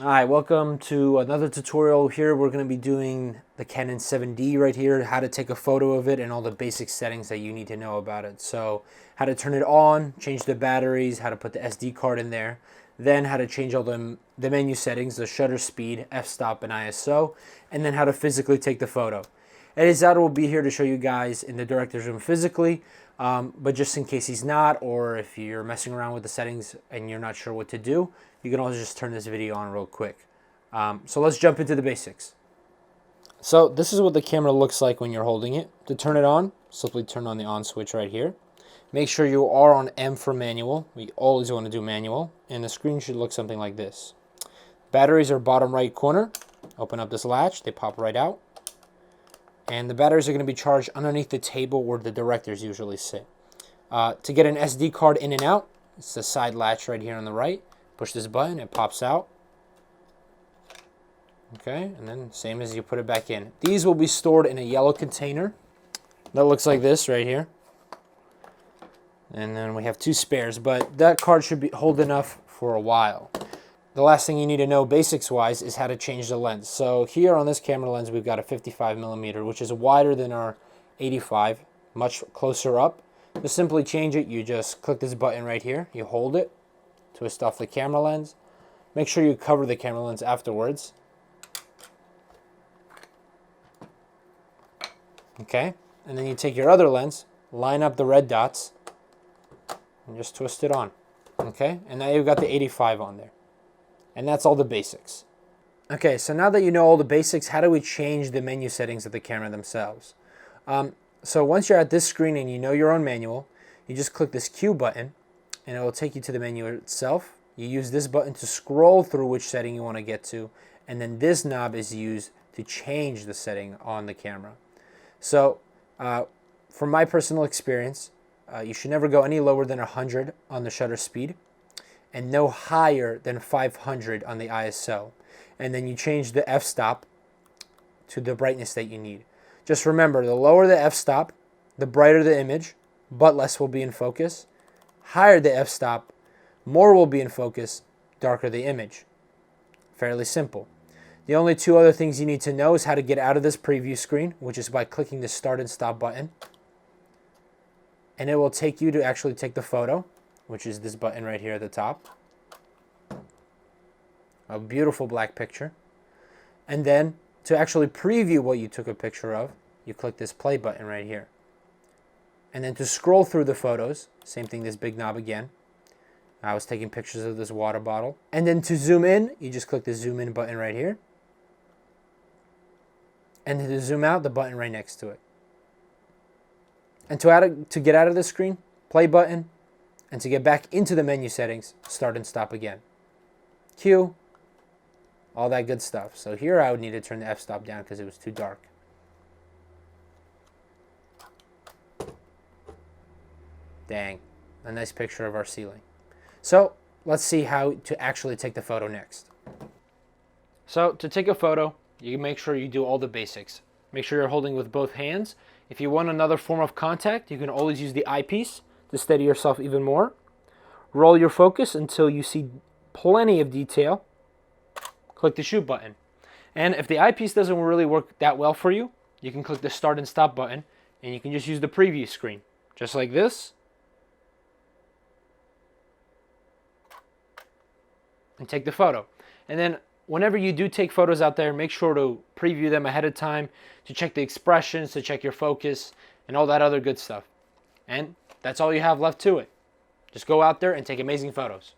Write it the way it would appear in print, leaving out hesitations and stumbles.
Alright, welcome to another tutorial. Here we're going to be doing the Canon 7D right here, how to take a photo of it and all the basic settings that you need to know about it. So how to turn it on, change the batteries, how to put the SD card in there, then how to change all the menu settings, the shutter speed, f-stop, and ISO, and then how to physically take the photo. Elizato will be here to show you guys in the director's room physically, but just in case he's not, or if you're messing around with the settings and you're not sure what to do, you can always just turn this video on real quick. So let's jump into the basics. So this is what the camera looks like when you're holding it. To turn it on, simply turn on the on switch right here. Make sure you are on M for manual. We always want to do manual. And the screen should look something like this. Batteries are bottom right corner. Open up this latch, they pop right out. And the batteries are going to be charged underneath the table where the directors usually sit. To get an SD card in and out, it's the side latch right here on the right. Push this button, it pops out. Okay, and then same as you put it back in. These will be stored in a yellow container that looks like this right here. And then we have two spares, but that card should hold enough for a while. The last thing you need to know basics-wise is how to change the lens. So here on this camera lens, we've got a 55mm, which is wider than our 85, much closer up. To simply change it, you just click this button right here. You hold it, twist off the camera lens. Make sure you cover the camera lens afterwards. Okay, and then you take your other lens, line up the red dots, and just twist it on. Okay, and now you've got the 85 on there. And that's all the basics. Okay, so now that you know all the basics, how do we change the menu settings of the camera themselves? So once you're at this screen and you know your own manual, you just click this Q button and it will take you to the menu itself. You use this button to scroll through which setting you want to get to, and then this knob is used to change the setting on the camera. So from my personal experience, you should never go any lower than 100 on the shutter speed, and no higher than 500 on the ISO. And then you change the f-stop to the brightness that you need. Just remember, the lower the f-stop, the brighter the image, but less will be in focus. Higher the f-stop, more will be in focus, darker the image. Fairly simple. The only two other things you need to know is how to get out of this preview screen, which is by clicking the start and stop button. And it will take you to actually take the photo, which is this button right here at the top. A beautiful black picture. And then to actually preview what you took a picture of, you click this play button right here. And then to scroll through the photos, same thing, this big knob again. I was taking pictures of this water bottle. And then to zoom in, you just click the zoom in button right here. And then to zoom out, the button right next to it. And to get out of the screen, play button. And to get back into the menu settings, start and stop again. Q, all that good stuff. So here I would need to turn the f-stop down because it was too dark. Dang, a nice picture of our ceiling. So let's see how to actually take the photo next. So to take a photo, you make sure you do all the basics. Make sure you're holding with both hands. If you want another form of contact, you can always use the eyepiece to steady yourself even more. Roll your focus until you see plenty of detail. Click the shoot button. And if the eyepiece doesn't really work that well for you, you can click the start and stop button and you can just use the preview screen. Just like this. And take the photo. And then whenever you do take photos out there, make sure to preview them ahead of time, to check the expressions, to check your focus, and all that other good stuff. And that's all you have left to it. Just go out there and take amazing photos.